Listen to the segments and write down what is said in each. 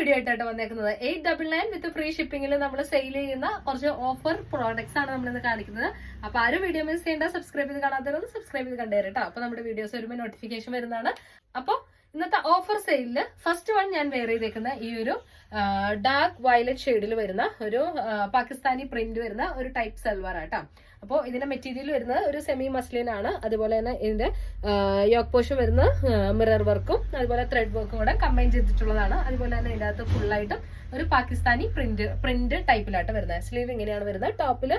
Video ആയിട്ടാണ് വന്നേക്കുന്നത്. 899 വിത്ത് free ഷിപ്പിംഗിൽ നമ്മൾ സെയിൽ ചെയ്യുന്ന കുറച്ച് ഓഫർ പ്രോഡക്ട്സ് ആണ് നമ്മൾ ഇന്ന് കാണിക്കുന്നത്. അപ്പൊ ആരും വീഡിയോ മിസ് ചെയ്യേണ്ട, സബ്സ്ക്രൈബ് ചെയ്ത് കാണാത്തവരൊന്ന് സബ്സ്ക്രൈബ് ചെയ്ത് കണ്ടുതരട്ടോ. അപ്പൊ നമ്മുടെ വീഡിയോസ് വരുമ്പോൾ നോട്ടിഫിക്കേഷൻ വരുന്നതാണ്. അപ്പൊ ഇന്നത്തെ ഓഫർ സെയിലില് ഫസ്റ്റ് വൺ ഞാൻ വെയർ ചെയ്തേക്കുന്ന ഈ ഒരു ഡാർക്ക് വയലറ്റ് ഷെയ്ഡിൽ വരുന്ന ഒരു പാകിസ്ഥാനി പ്രിന്റ് വരുന്ന ഒരു ടൈപ്പ് സൽവാർ ആട്ടോ. അപ്പോൾ ഇതിന്റെ മെറ്റീരിയൽ വരുന്നത് ഒരു സെമി മസ്ലിൻ ആണ്. അതുപോലെ തന്നെ ഇതിന്റെ യോക്ക് പോഷൻ വരുന്ന മിറർ വർക്കും അതുപോലെ ത്രെഡ് വർക്കും കൂടെ കമ്പൈൻ ചെയ്തിട്ടുള്ളതാണ്. അതുപോലെ തന്നെ ഇതിന്റെ അകത്ത് ഫുള്ളായിട്ടും ഒരു പാകിസ്ഥാനി പ്രിന്റ് ടൈപ്പിലായിട്ട് വരുന്നത്. സ്ലീവ് ഇങ്ങനെയാണ് വരുന്നത്. ടോപ്പില്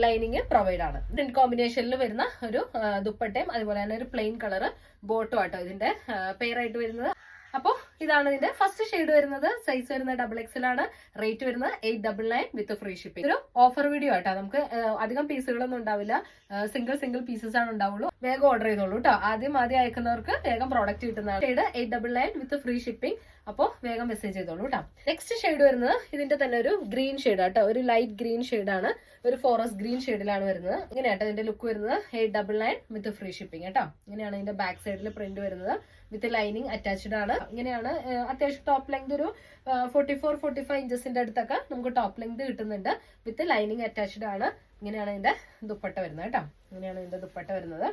ലൈനിങ് പ്രൊവൈഡ് ആണ്. പ്രിന്റ് കോമ്പിനേഷനിൽ വരുന്ന ഒരു ദുപ്പട്ടയും അതുപോലെ തന്നെ ഒരു പ്ലെയിൻ കളർ ബോട്ടും ആട്ടോ ഇതിന്റെ പെയറായിട്ട് വരുന്നത്. അപ്പോ ഇതാണ് ഇതിന്റെ ഫസ്റ്റ് ഷെയ്ഡ് വരുന്നത്. സൈസ് വരുന്നത് XXL ആണ്. റേറ്റ് വരുന്നത് 899 വിത്ത് ഫ്രീ ഷിപ്പിംഗ്. ഒരു ഓഫർ വീഡിയോ ആട്ടോ. നമുക്ക് അധികം പീസുകളൊന്നും ഉണ്ടാവില്ല. സിംഗിൾ പീസസ് ആണ് ഉണ്ടാവുള്ളൂ. വേഗം ഓർഡർ ചെയ്തോളൂ കേട്ടോ. ആദ്യം അയക്കുന്നവർക്ക് വേഗം പ്രോഡക്റ്റ് കിട്ടുന്നതാണ്. ഷെയ്ഡ് 899 വിത്ത് ഫ്രീ ഷിപ്പിംഗ്. അപ്പോൾ വേഗം മെസ്സേജ് ചെയ്തോളൂ കേട്ടോ. നെക്സ്റ്റ് ഷെയ്ഡ് വരുന്നത് ഇതിന്റെ തന്നെ ഒരു ഗ്രീൻ ഷെയ്ഡ് ആട്ടോ. ഒരു ലൈറ്റ് ഗ്രീൻ ഷെയ്ഡാണ്. ഒരു ഫോറസ്റ്റ് ഗ്രീൻ ഷെയ്ഡിലാണ് വരുന്നത്. ഇങ്ങനെയാട്ടോ ഇതിന്റെ ലുക്ക് വരുന്നത്. 899 വിത്ത് ഫ്രീ ഷിപ്പിംഗ് കേട്ടോ. ഇങ്ങനെയാണ് ഇതിന്റെ ബാക്ക് സൈഡിൽ പ്രിന്റ് വരുന്നത്. വിത്ത് ലൈനിങ് അറ്റാച്ച്ഡ് ആണ്. ഇങ്ങനെയാണ് അത്യാവശ്യം ടോപ്പ് ലെങ്ത് ഒരു 44-45 ഇഞ്ചസിന്റെ അടുത്തൊക്കെ നമുക്ക് ടോപ്പ് ലെങ്ത് കിട്ടുന്നുണ്ട്. വിത്ത് ലൈനിങ് അറ്റാച്ച്ഡ് ആണ്. ഇങ്ങനെയാണ് ഇതിന്റെ ദുപ്പട്ട വരുന്നത് കേട്ടോ. ഇങ്ങനെയാണ് ഇതിന്റെ ദുപ്പട്ട വരുന്നത്.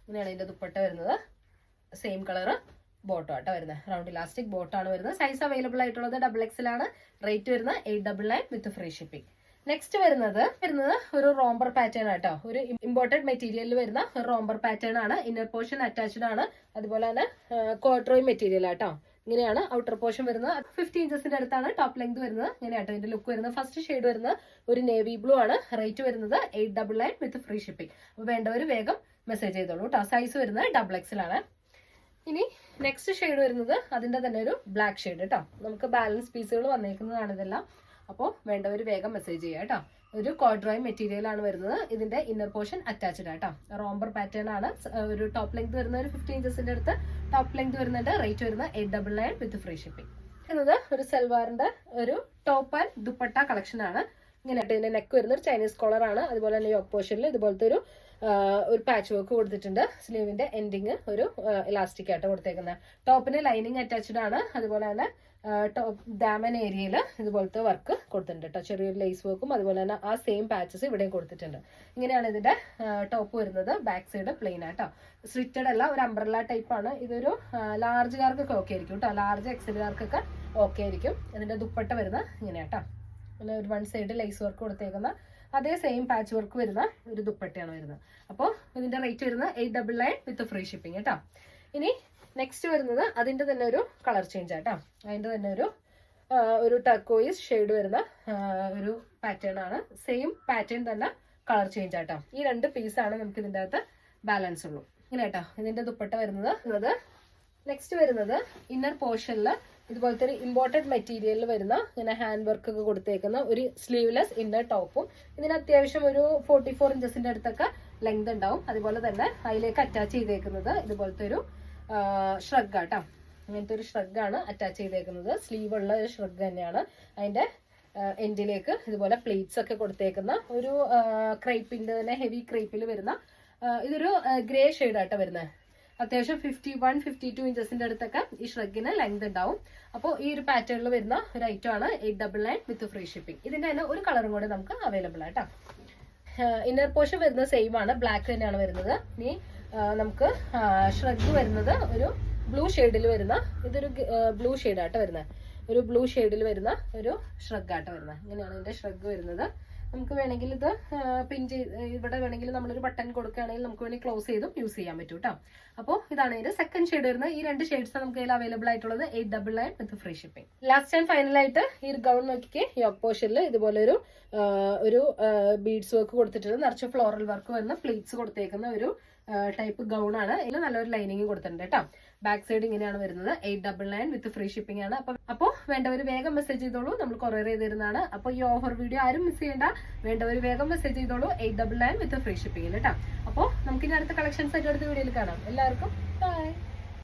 ഇങ്ങനെയാണ് ഇതിന്റെ ദുപ്പട്ട വരുന്നത്. സെയിം കളറ് ബോട്ടോ ആട്ടോ വരുന്നത്. റൗണ്ട് ഇലാസ്റ്റിക് ബോട്ടാണ് വരുന്നത്. സൈസ് അവൈലബിൾ ആയിട്ടുള്ളത് XXL ആണ്. റേറ്റ് വരുന്നത് 899 വിത്ത് ഫ്രീ ഷിപ്പിംഗ്. നെക്സ്റ്റ് വരുന്നത് ഒരു റോംബർ പാറ്റേൺ ആട്ടോ. ഒരു ഇമ്പോർട്ടഡ് മെറ്റീരിയലിൽ വരുന്ന ഒരു റോംബർ പാറ്റേൺ ആണ്. ഇന്നർ പോർഷൻ അറ്റാച്ച്ഡ് ആണ്. അതുപോലെ തന്നെ കോട്രോയ് മെറ്റീരിയൽ ആട്ടോ. ഇങ്ങനെയാണ് ഔട്ടർ പോർഷൻ വരുന്നത്. 50 ഇഞ്ചസിന്റെ അടുത്താണ് ടോപ്പ് ലെങ്ത് വരുന്നത്. ഇങ്ങനെയാട്ടോ ഇതിന്റെ ലുക്ക് വരുന്നത്. ഫസ്റ്റ് ഷെയ്ഡ് വരുന്നത് ഒരു നേവി ബ്ലൂ ആണ്. റേറ്റ് വരുന്നത് 899 വിത്ത് ഫ്രീ ഷിപ്പിംഗ്. അപ്പൊ വേണ്ടവർ വേഗം മെസ്സേജ് ചെയ്തോളൂ കേട്ടോ. സൈസ് വരുന്നത് XXL ആണ്. ഇനി നെക്സ്റ്റ് ഷെയ്ഡ് വരുന്നത് അതിന്റെ തന്നെ ഒരു ബ്ലാക്ക് ഷെയ്ഡ് കേട്ടോ. നമുക്ക് ബാലൻസ് പീസുകൾ വന്നേക്കുന്നതാണ് ഇതെല്ലാം. അപ്പോൾ വേണ്ടവർ വേഗം മെസ്സേജ് ചെയ്യുക കേട്ടോ. ഒരു കോഡ്രോയ് മെറ്റീരിയൽ ആണ് വരുന്നത്. ഇതിന്റെ ഇന്നർ പോർഷൻ അറ്റാച്ച്ഡ് ആട്ടോ. റോംബർ പാറ്റേൺ ആണ്. ഒരു ടോപ്പ് ലെങ്ത് വരുന്ന ഒരു 50 ഇഞ്ചസിന്റെ അടുത്ത് ടോപ്പ് ലെങ്ത് വരുന്നുണ്ട്. റേറ്റ് വരുന്നത് 899 വിത്ത് ഫ്രീ ഷിപ്പിംഗ്. എന്നത് ഒരു സൽവാറിന്റെ ഒരു ടോപ്പ് ആൻഡ് ദുപ്പട്ട കളക്ഷൻ ആണ്. ഇങ്ങനെ ഇതിന്റെ നെക്ക് വരുന്ന ഒരു ചൈനീസ് കോളർ ആണ്. അതുപോലെ തന്നെ യോക്ക് പോർഷനിൽ ഇതുപോലത്തെ ഒരു പാച്ച് വർക്ക് കൊടുത്തിട്ടുണ്ട്. സ്ലീവിന്റെ എൻഡിങ് ഒരു ഇലാസ്റ്റിക് ആയിട്ട് കൊടുത്തേക്കുന്നത്. ടോപ്പിന് ലൈനിങ് അറ്റാച്ച്ഡ് ആണ്. അതുപോലെ തന്നെ ഡാമൻ ഏരിയയിൽ ഇതുപോലത്തെ വർക്ക് കൊടുത്തിട്ടുണ്ട് കേട്ടോ. ചെറിയൊരു ലേസ് വർക്കും അതുപോലെ തന്നെ ആ സെയിം പാച്ചസ് ഇവിടെയും കൊടുത്തിട്ടുണ്ട്. ഇങ്ങനെയാണ് ഇതിന്റെ ടോപ്പ് വരുന്നത്. ബാക്ക് സൈഡ് പ്ലെയിൻ ആട്ടോ. സ്ലിറ്റഡ് അല്ല, ഒരു അംബ്രല്ല ടൈപ്പ് ആണ്. ഇതൊരു ലാർജുകാർക്കൊക്കെ ഓക്കെ ആയിരിക്കും കേട്ടോ. ലാർജ് XXLകാർക്കൊക്കെ ഓക്കെ ആയിരിക്കും. ഇതിന്റെ ദുപ്പട്ട വരുന്നത് ഇങ്ങനെയാട്ടോ. പിന്നെ ഒരു വൺ സൈഡ് ലേസ് വർക്ക് കൊടുത്തേക്കുന്ന അതേ സെയിം പാച്ച് വർക്ക് വരുന്ന ഒരു ദുപ്പട്ടയാണ് വരുന്നത്. അപ്പോൾ ഇതിന്റെ റേറ്റ് വരുന്നത് 899 വിത്ത് ഫ്രീ ഷിപ്പിംഗ് കേട്ടോ. ഇനി നെക്സ്റ്റ് വരുന്നത് അതിന്റെ തന്നെ ഒരു കളർ ചേഞ്ച് ആട്ടോ. അതിന്റെ തന്നെ ഒരു ടർക്കോയിസ് ഷെയ്ഡ് വരുന്ന ഒരു പാറ്റേൺ ആണ്. സെയിം പാറ്റേൺ തന്നെ കളർ ചേഞ്ച് ആട്ടോ. ഈ രണ്ട് പീസാണ് നമുക്ക് ഇതിന്റെ അകത്ത് ബാലൻസ് ഉള്ളൂ. ഇങ്ങനെ കേട്ടോ ഇതിന്റെ ദുപ്പട്ട വരുന്നത്. നെക്സ്റ്റ് വരുന്നത് ഇന്നർ പോർഷനിൽ ഇതുപോലത്തെ ഒരു ഇമ്പോർട്ടഡ് മെറ്റീരിയലിൽ വരുന്ന ഇങ്ങനെ ഹാൻഡ് വർക്ക് ഒക്കെ കൊടുത്തേക്കുന്ന ഒരു സ്ലീവ്ലെസ് ഇന്നർ ടോപ്പും. ഇതിന് അത്യാവശ്യം ഒരു 44 ഇഞ്ചസിന്റെ അടുത്തൊക്കെ ലെങ്ത് ഉണ്ടാവും. അതുപോലെ തന്നെ അതിലേക്ക് അറ്റാച്ച് ചെയ്തേക്കുന്നത് ഇതുപോലത്തെ ഒരു ഷ്രഗ് ആട്ടോ. അങ്ങനത്തെ ഒരു ഷ്രഗ് ആണ് അറ്റാച്ച് ചെയ്തേക്കുന്നത്. സ്ലീവ് ഉള്ള ഒരു ഷ്രഗ് തന്നെയാണ്. അതിന്റെ എൻഡിലേക്ക് ഇതുപോലെ പ്ലേറ്റ്സ് ഒക്കെ കൊടുത്തേക്കുന്ന ഒരു ക്രൈപ്പിന്റെ തന്നെ ഹെവി ക്രൈപ്പിൽ വരുന്ന ഇതൊരു ഗ്രേ ഷെയ്ഡ് ആട്ടോ വരുന്നത്. അത്യാവശ്യം 51-52 ഇഞ്ചസിന്റെ അടുത്തൊക്കെ ഈ ഷ്രഗിന് ലെങ്ത് ഉണ്ടാവും. അപ്പോൾ ഈ ഒരു പാറ്റേണിൽ വരുന്ന ഒരു ഐറ്റം ആണ് 899 വിത്ത് ഫ്രീ ഷിപ്പിംഗ്. ഇതിന്റെ തന്നെ ഒരു കളറും കൂടെ നമുക്ക് അവൈലബിൾ ആട്ടോ. ഇന്നർ പോർഷൻ വരുന്നത് സെയിം ആണ്. ബ്ലാക്ക് തന്നെയാണ് വരുന്നത്. ഇനി നമുക്ക് ഷ്രഗ് വരുന്നത് ഒരു ബ്ലൂ ഷെയ്ഡിൽ വരുന്ന ഇതൊരു ബ്ലൂ ഷെയ്ഡ് ആട്ടോ വരുന്നത്. ഒരു ബ്ലൂ ഷെയ്ഡിൽ വരുന്ന ഒരു ഷ്രഗ് ആട്ടോ വരുന്നത്. ഇങ്ങനെയാണ് ഇതിന്റെ ഷ്രഗ് വരുന്നത്. നമുക്ക് വേണമെങ്കിൽ ഇത് പിൻ ചെയ്ത് ഇവിടെ വേണമെങ്കിൽ നമ്മളൊരു ബട്ടൺ കൊടുക്കുകയാണെങ്കിൽ നമുക്ക് വേണമെങ്കിൽ ക്ലോസ് ചെയ്തും യൂസ് ചെയ്യാൻ പറ്റും കേട്ടോ. അപ്പോൾ ഇതാണ് ഇതിന്റെ സെക്കൻഡ് ഷെയ്ഡ് വരുന്നത്. ഈ രണ്ട് ഷെയ്ഡ്സ് നമുക്ക് ഇതിൽ അവൈലബിൾ ആയിട്ടുള്ളത് 899 വിത്ത് free shipping. Last and final ആയിട്ട് ഈ ഒരു ഗൗൺ നോക്കിക്കേ. യോക്ക് പോർഷനിൽ ഇതുപോലെ ഒരു ബീഡ്സ് വർക്ക് കൊടുത്തിട്ടുണ്ട്. നിറച്ച് ഫ്ലോറൽ വർക്ക് വരുന്ന പ്ലീറ്റ്സ് കൊടുത്തേക്കുന്ന ഒരു ടൈപ്പ് ഗൗൺ ആണ്. ഇതിൽ നല്ലൊരു ലൈനിങ് കൊടുത്തിട്ടുണ്ട് കേട്ടോ. ബാക്ക് സൈഡ് ഇങ്ങനെയാണ് വരുന്നത്. 899 വിത്ത് ഫ്രീ ഷിപ്പിംഗ് ആണ്. അപ്പോൾ വേണ്ടവർ വേഗം മെസ്സേജ് ചെയ്തോളൂ. നമ്മൾ കൊറിയർ ചെയ്ത് തരുന്നതാണ്. അപ്പോൾ ഈ ഓഫർ വീഡിയോ ആരും മിസ് ചെയ്യേണ്ട. വേണ്ടവർ വേഗം മെസ്സേജ് ചെയ്തോളൂ. 899 വിത്ത് ഫ്രീ ഷിപ്പിംഗ് കേട്ടോ. അപ്പോൾ നമുക്ക് ഇനി അടുത്ത കളക്ഷൻസ് ആയിട്ട് അടുത്ത വീഡിയോയിൽ കാണാം. എല്ലാവർക്കും ബൈ.